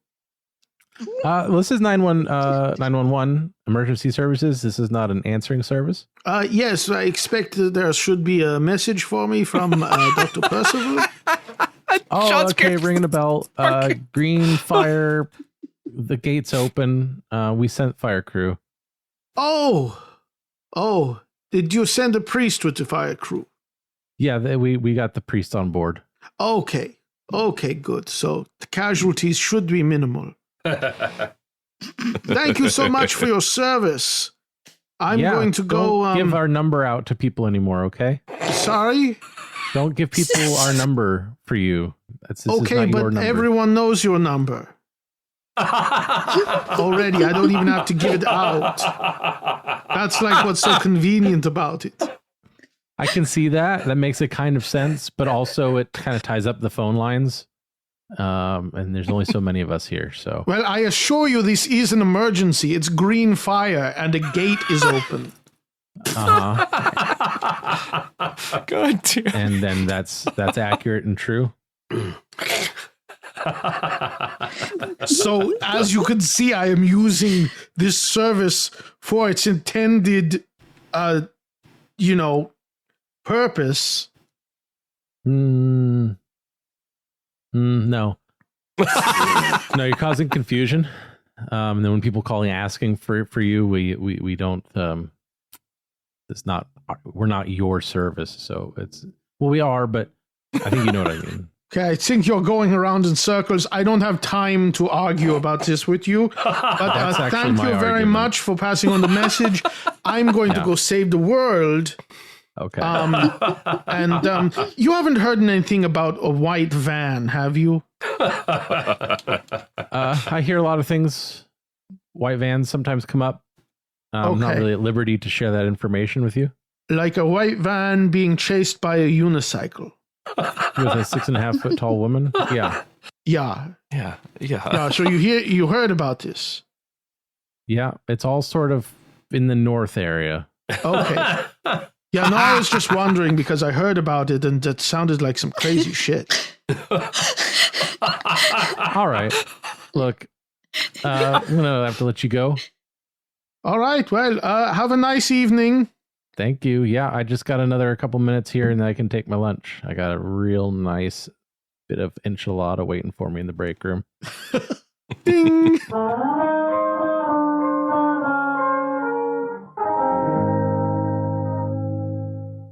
This is 911 emergency services. This is not an answering service. Yes, I expect that there should be a message for me from Dr. Percival. Oh, okay, ringing a bell. Green fire. The gate's open. We sent fire crew. Oh, did you send a priest with the fire crew? Yeah, we got the priest on board. Okay, good. So the casualties should be minimal. Thank you so much for your service. I'm going to go. Don't give our number out to people anymore, okay? Sorry? Don't give people our number for you. This okay, is not but your number. Everyone knows your number. Already, I don't even have to give it out. That's like what's so convenient about it. I can see that. That makes a kind of sense, but also it kind of ties up the phone lines. And there's only so many of us here, so. Well, I assure you this is an emergency. It's green fire and a gate is open. God damn. And then that's accurate and true. So, as you can see, I am using this service for its intended, purpose. No. No, you're causing confusion. And then when people calling asking for you, we don't. We're not your service, so we are, but I think you know what I mean. Okay, I think you're going around in circles. I don't have time to argue about this with you. But thank you very much for passing on the message. I'm going to go save the world. Okay. And you haven't heard anything about a white van, have you? I hear a lot of things. White vans sometimes come up. I'm not really at liberty to share that information with you. Like a white van being chased by a unicycle. With a 6.5 foot tall woman? Yeah. So you heard about this? Yeah, it's all sort of in the north area. Okay. Yeah, no, I was just wondering because I heard about it and that sounded like some crazy shit. All right. Look, I'm gonna have to let you go. All right. Well, have a nice evening. Thank you. Yeah, I just got another couple minutes here, and then I can take my lunch. I got a real nice bit of enchilada waiting for me in the break room. Ding.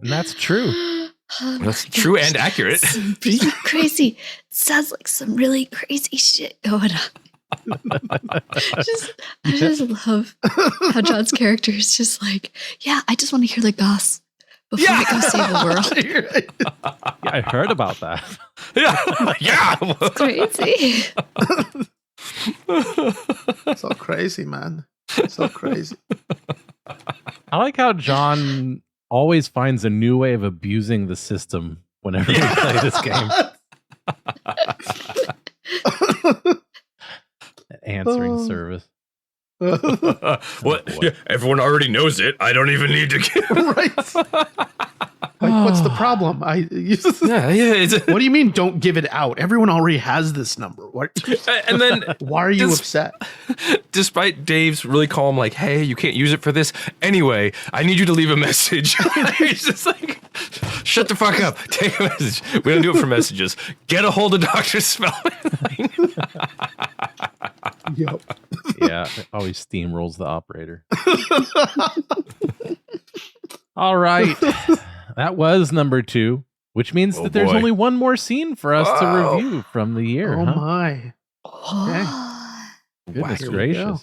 And that's true. Oh That's my true gosh. and accurate. Some really crazy. Sounds like some really crazy shit going on. I just love how John's character is just like, yeah, I just want to hear the goss before I go save the world. Yeah, I heard about that. Yeah. Crazy. So crazy, man. So crazy. I like how John always finds a new way of abusing the system whenever we play this game. Answering service. What? Yeah, everyone already knows it. I don't even need to give. Right. Like, what's the problem? Yeah. It's, What do you mean don't give it out? Everyone already has this number. What? and then, Why are you Dis- upset? despite Dave's really calm, like, hey, you can't use it for this. Anyway, I need you to leave a message. He's just like, shut the fuck up. Take a message. We don't do it for messages. Get a hold of Dr. Spellman. Yep. Yeah, it always steamrolls the operator. All right. That was number 2, which means Oh, that there's boy. only one more scene for us to Wow. review from the year. Oh huh? my. Goodness Here we gracious. go.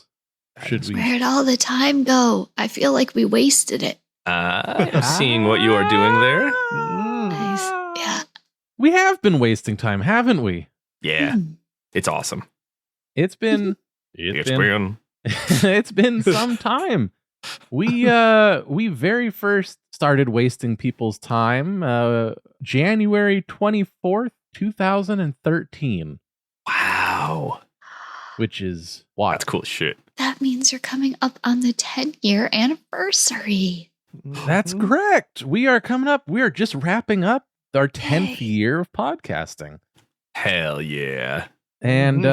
Should we? Where'd all the time go? I feel like we wasted it. I'm seeing what you are doing there. Mm. Yeah. We have been wasting time, haven't we? Yeah, it's awesome. It's been it's been some time. We very first started wasting people's time January 24th, 2013, Wow, which is wild. that's cool as shit. That means you're coming up on the 10-year anniversary. That's Mhm. correct. We are coming up. We are just wrapping up our 10th Yay. year of podcasting. Hell yeah. And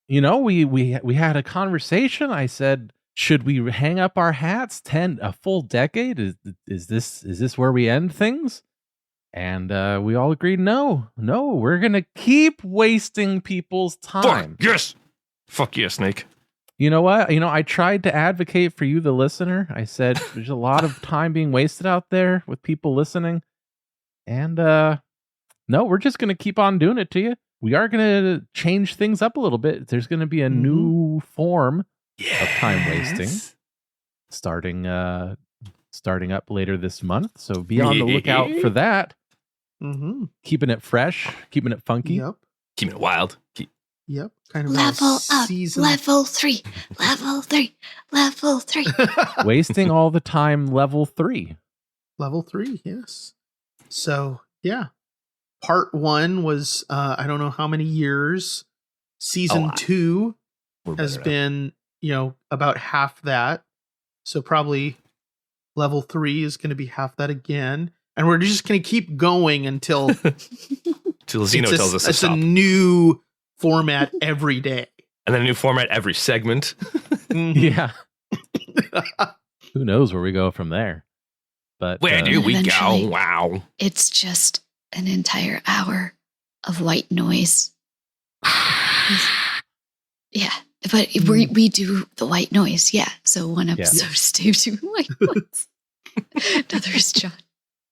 we had a conversation. I said, should we hang up our hats? A full decade? Is this where we end things? And we all agreed, no, we're gonna keep wasting people's time. Fuck yes, Snake. You know what? I tried to advocate for you, the listener. I said there's a lot of time being wasted out there with people listening. And no, we're just gonna keep on doing it to you. We are gonna change things up a little bit. There's gonna be a new form of time wasting starting up later this month. So be on the lookout for that. Mm-hmm. Keeping it fresh, keeping it funky. Yep. Keeping it wild. Yep. Kind of Level a up. season. Level 3. Level 3. Level 3. Wasting all the time, level 3. Level 3, yes. So, yeah. Part 1 was, I don't know how many years. Season lot. 2 We're has better now. been, about half that. So probably level 3 is going to be half that again. And we're just going to keep going until Till Zeno tells us to it's a stop. new format every day. And then a new format every segment. Yeah. Who knows where we go from there? But Where do we go? Eventually. Wow. It's just an entire hour of white noise. Yeah. But we do the white noise. Yeah. So one episode is Dave doing white noise. Another is John.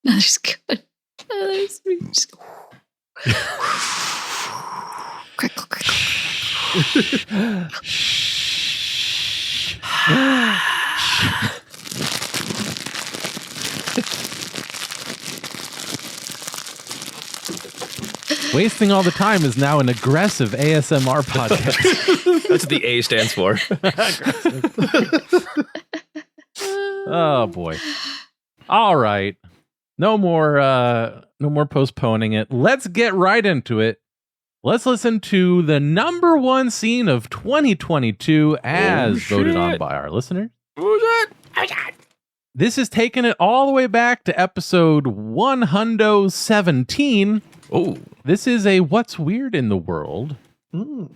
Another's good. Another's me. Just go. Crickle, crickle. Wasting all the time is now an aggressive ASMR podcast. That's what the A stands for. Oh boy. All right. No more postponing it. Let's get right into it. Let's listen to the number 1 scene of 2022 as voted on by our listeners. Who's that? This is taking it all the way back to episode 117. Oh, This is a What's Weird in the World. Mm.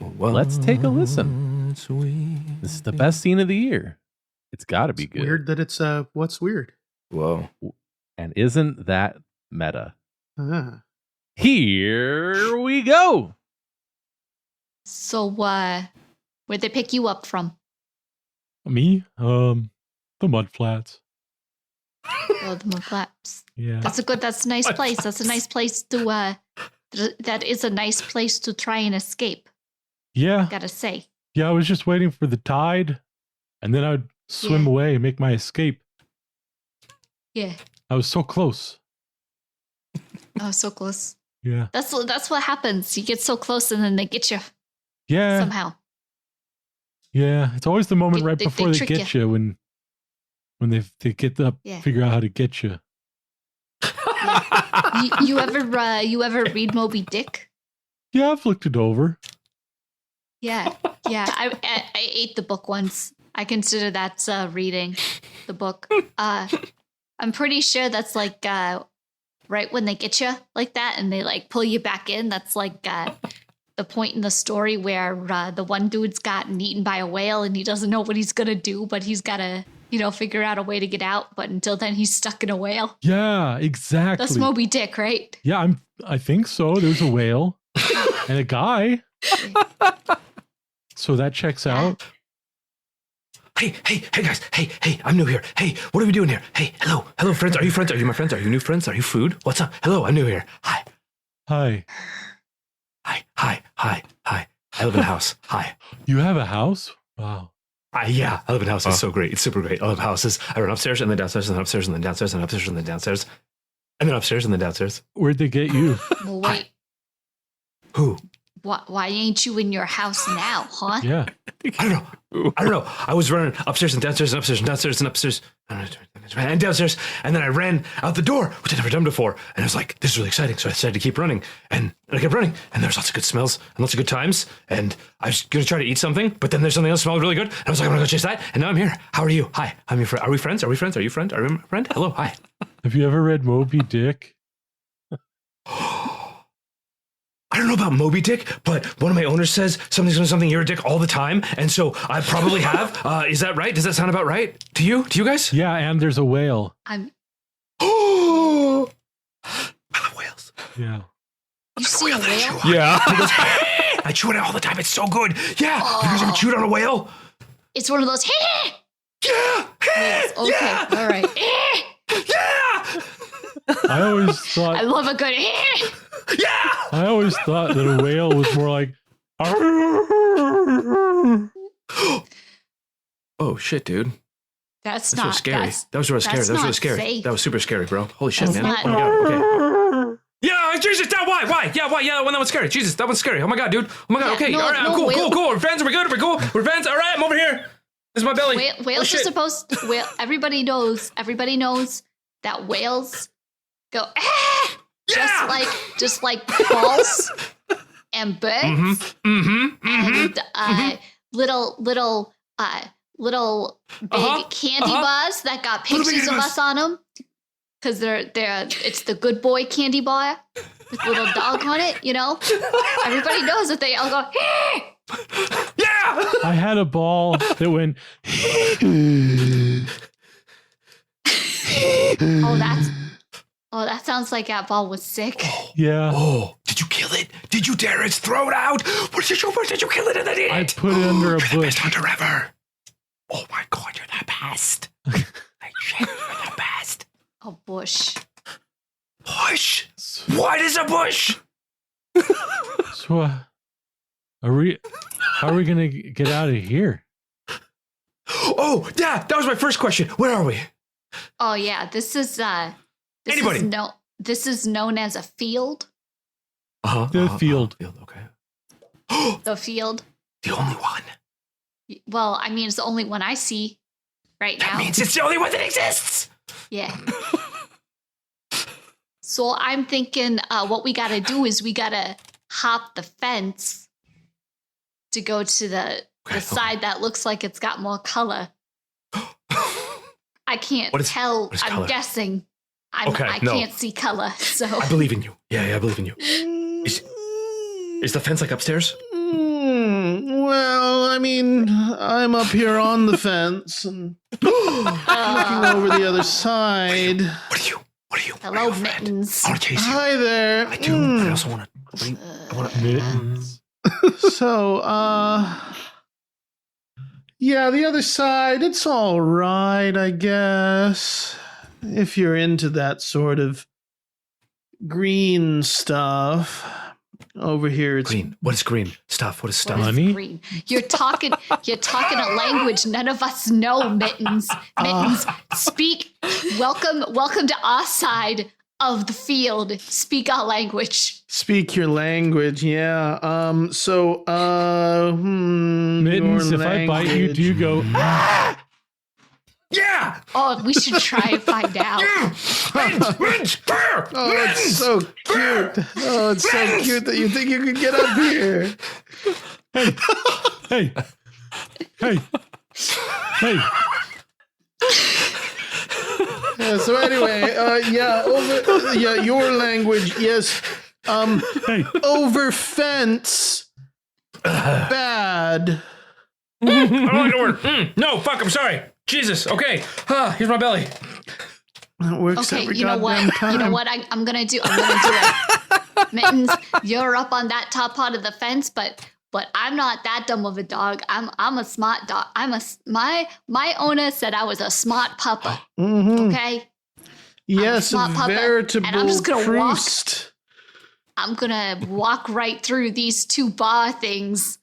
Let's take a listen. This is the best scene of the year. It's got to be good. Weird that it's what's weird. Whoa. And isn't that meta? Here we go. So, where'd they pick you up from? Me? The mud flats. Oh, the Mudflaps. Yeah. That's a nice place. That's a nice place to, that is a nice place to try and escape. Yeah. Gotta say. Yeah, I was just waiting for the tide, and then I'd swim away and make my escape. Yeah. I was so close. Oh, so close. Yeah. That's what happens. You get so close and then they get you Yeah. somehow. Yeah. It's always the moment right before they trick get you when they get up, figure out how to get you. You ever read Moby Dick? Yeah, I've looked it over. Yeah. I ate the book once. I consider that reading the book. I'm pretty sure that's like right when they get you like that and they like pull you back in. That's like the point in the story where the one dude's gotten eaten by a whale and he doesn't know what he's gonna do, but he's gotta figure out a way to get out. But until then, he's stuck in a whale. Yeah, exactly. That's Moby Dick, right? Yeah, I think so. There's a whale and a guy. So that checks out. Hey, guys. Hey, I'm new here. Hey, what are we doing here? Hey, hello, friends. Are you friends? Are you my friends? Are you new friends? Are you food? What's up? Hello, I'm new here. Hi. I live in a house. Hi. You have a house? Wow. Yeah, I live in a house. It's so great. It's super great. I love houses. I run upstairs and then downstairs and then upstairs and then downstairs and upstairs and then downstairs and then upstairs and then downstairs. Where'd they get you? Well, wait. Who? Why ain't you in your house now, huh? Yeah. I don't know. I was running upstairs and downstairs and upstairs and downstairs and upstairs and downstairs. And then I ran out the door, which I'd never done before. And I was like, this is really exciting. So I decided to keep running. And I kept running. And there's lots of good smells and lots of good times. And I was going to try to eat something, but then there's something else that smelled really good. And I was like, I'm going to go chase that. And now I'm here. How are you? Hi, I'm your friend. Are we friends? Are we friends? Are you friend? Are you a friend? Hello. Hi. Have you ever read Moby Dick? I don't know about Moby Dick, but one of my owners says something, you're a dick all the time. And so I probably have. Is that right? Does that sound about right to you? To you guys? Yeah, and there's a whale. Oh, I love whales. Yeah. You see a whale? Yeah. I chew on it all the time. It's so good. Yeah. You guys ever chewed on a whale? It's one of those. Yeah. Whales. Okay. Yeah. All right. Yeah. I always thought. I love a good. Yeah. I always thought that a whale was more like. Oh shit, dude. That's really not scary. That was really scary. That was really scary. Safe. That was super scary, bro. Holy shit, That's man. not- Oh my god. Okay. Yeah, Jesus. Why? Yeah, why? Yeah, that one's scary. Jesus, that one's scary. Oh my god, dude. Oh my god. Yeah, Okay. no, All right. no, Cool. whale- We're friends. We're good. We're cool. We're friends. All right. I'm over here. This is my belly. Whales Oh, are shit. supposed to, everybody knows that whales go Yeah! just like balls and birds and little big candy bars that got Little pictures baby of bars. us on them because it's the good boy candy bar with a little dog on it, everybody knows that they all go Yeah. I had a ball that went. that sounds like that ball was sick. Yeah. Oh, did you kill it? Did you dare its throat out? What did you kill it and then eat I it? put it under a You're the bush. best hunter ever. Oh my god, you're the best. Like shit, you're the best. A bush. Bush? What is a bush? So, how are we gonna get out of here? Oh, yeah, that was my first question. Where are we? Oh yeah, this is Anybody? this is known as a field. The field. Field, okay. The field. The only one. Well, I mean, it's the only one I see right That now. means it's the only one that exists. Yeah. So I'm thinking what we got to do is we got to hop the fence to go to the side that looks like it's got more color. I can't tell. what is I'm color? guessing. I no. can't see color. So I believe in you. Yeah, I believe in you. Is the fence like upstairs? Well, I mean, I'm up here on the fence and looking over the other side. What are you? Hello, Mittens. I want to chase you. Hi there. I do, but I also want to. Mittens. So, yeah, the other side, it's all right, I guess. If you're into that sort of green stuff. Over here, it's Green. What is green stuff? What is stuff? What is Honey? green? You're talking a language none of us know, Mittens. Mittens, speak. Welcome to our side of the field. Speak our language. Speak your language, yeah. Mittens, your if I bite you, do you go, ah! Yeah! Oh, we should try and find out. Oh, it's so cute. Oh, it's so cute that you think you can get up here. Hey. Yeah, so anyway, your language, yes. Hey. Over fence, bad. I don't like the word. No, fuck, I'm sorry. Jesus, okay. Here's my belly. That works Okay, every you know goddamn what? time. You know what I'm gonna do? I'm gonna do it. Mittens, you're up on that top part of the fence, but I'm not that dumb of a dog. I'm a smart dog. My owner said I was a smart pupper. Mhm. Okay? Yes, I'm a a smart pupper, veritable and I'm just gonna walk. Proust. I'm gonna walk right through these two bar things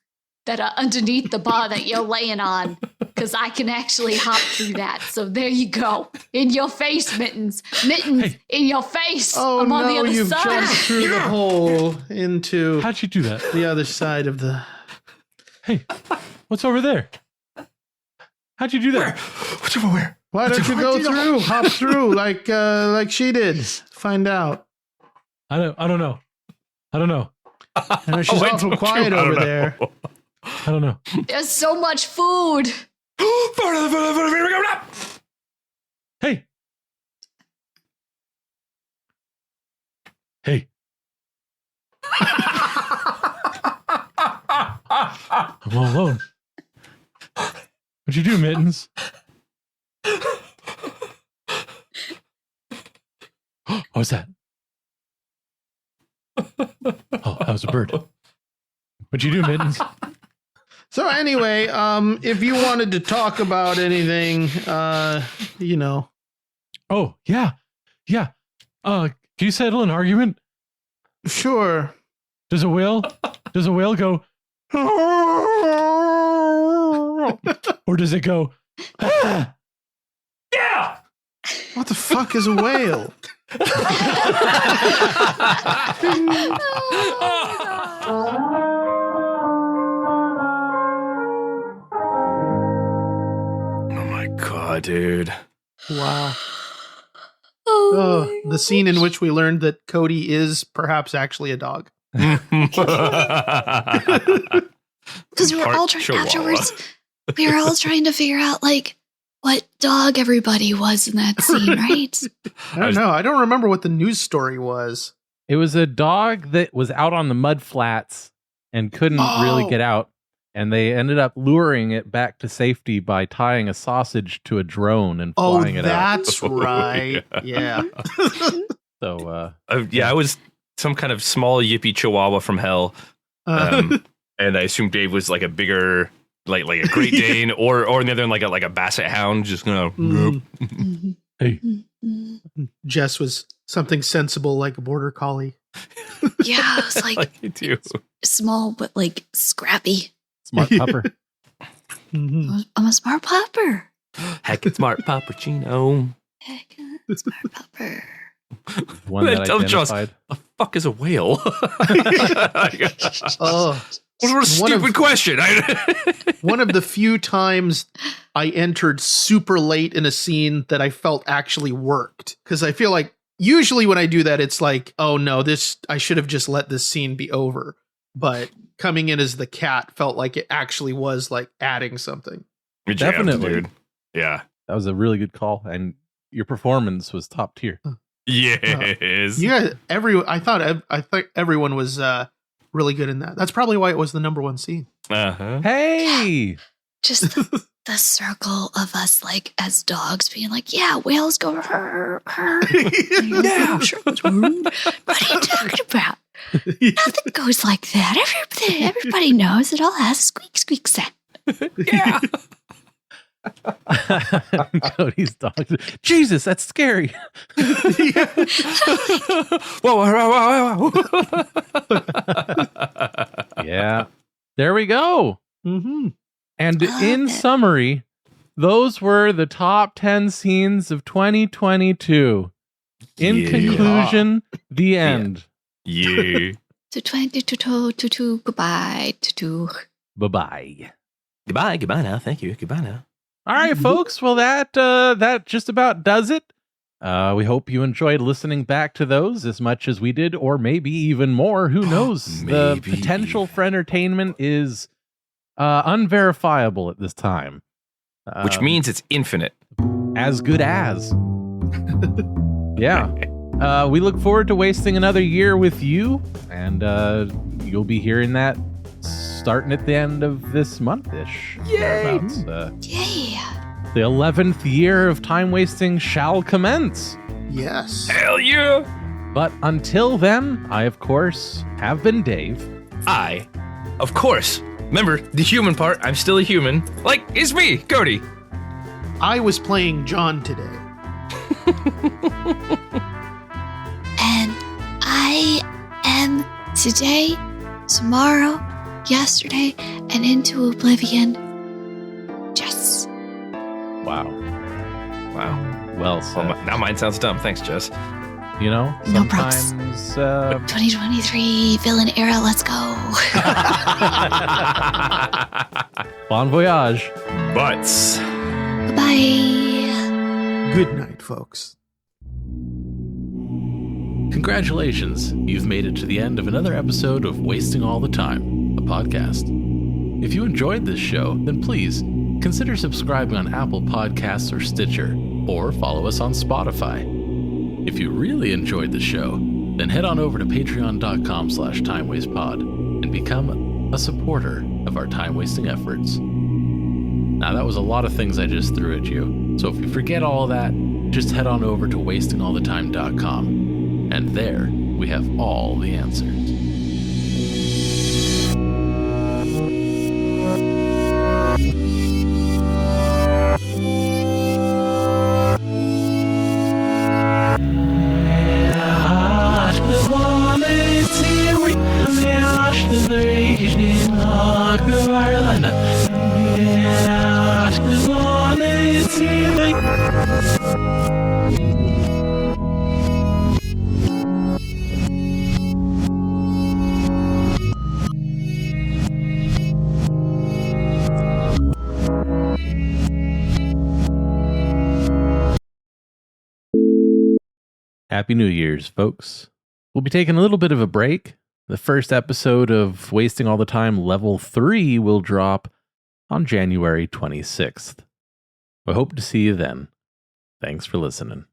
that are underneath the bar that you're laying on, because I can actually hop through that. So there you go. In your face, Mittens. Mittens, in your face. Oh I'm on the no, other you've side. jumped through the hole into How'd you do that? the other side of the... Hey, what's over there? How'd you do that? What's over where? Why don't you go through? Hop through like she did. Find out. I don't know. I know she's awful quiet over there. I don't know. There's so much food. Hey. I'm all alone. What'd you do, Mittens? What was that? Oh, that was a bird. What'd you do, Mittens? So anyway, if you wanted to talk about anything, you know. Oh, yeah. Can you settle an argument? Sure. Does a whale go or does it go Yeah! What the fuck is a whale? Oh my god, dude. Wow. Oh, The scene in which we learned that Cody is perhaps actually a dog. Because we were Part all trying chihuahua. afterwards. We were all trying to figure out like what dog everybody was in that scene, right? I don't know. I don't remember what the news story was. It was a dog that was out on the mud flats and couldn't really get out. And they ended up luring it back to safety by tying a sausage to a drone and flying it out. That's right. Yeah. So, I was some kind of small yippy chihuahua from hell. And I assumed Dave was like a bigger, like a Great Dane or on the other end, like a basset hound. Just gonna. hey, Jess was something sensible like a border collie. Yeah, it was like I do. small but like scrappy. smart pupper. Mhm. I'm a smart pupper. Heck, it's smart Puppuccino. Heck, smart pupper. One that Tell Joss, identified. the fuck is a whale? Oh, What a One stupid of- question. one of the few times I entered super late in a scene that I felt actually worked. Because I feel like usually when I do that, it's like, oh no, I should have just let this scene be over. But coming in as the cat felt like it actually was like adding something. Good job, Definitely. dude. Yeah. That was a really good call. And your performance was top tier. Yes. Yeah, I thought everyone was really good in that. That's probably why it was the number one scene. Hey! Just the circle of us, like, as dogs being like, yeah, whales go, her. Yeah. What are you talking about? Nothing goes like that. Everybody knows it all has a squeak, squeak sound. Yeah. Cody's dog. Jesus, that's scary. Whoa. Yeah. There we go. Mm-hmm. And in summary, those were the top 10 scenes of 2022. In conclusion, the end. Yeah. To 2022, goodbye. Bye-bye. Goodbye now. Thank you. Goodbye now. All right, folks. Well, that just about does it. We hope you enjoyed listening back to those as much as we did, or maybe even more. Who knows? The potential for entertainment is unverifiable at this time. Which means it's infinite. As good as. Yeah. We look forward to wasting another year with you, and you'll be hearing that starting at the end of this month-ish. Yay! Yeah. The 11th year of time wasting shall commence. Yes. Hell yeah! But until then, I, of course, have been Dave. I, of course, remember the human part, I'm still a human. Like, it's me, Cody. I was playing John today. And I am today, tomorrow, yesterday, and into oblivion. Jess. Wow. Well said. Well, now mine sounds dumb. Thanks, Jess. You know, No props. sometimes 2023 villain era, let's go. bon voyage. Butts. Goodbye. Good night, folks. Congratulations, you've made it to the end of another episode of Wasting All the Time, a podcast. If you enjoyed this show, then please consider subscribing on Apple Podcasts or Stitcher, or follow us on Spotify. If you really enjoyed the show, then head on over to patreon.com/timewastepod and become a supporter of our time-wasting efforts. Now, that was a lot of things I just threw at you, so if you forget all of that, just head on over to wastingallthetime.com, and there we have all the answers. Happy New Year's, folks. We'll be taking a little bit of a break. The first episode of Wasting All the Time Level 3 will drop on January 26th. I hope to see you then. Thanks for listening.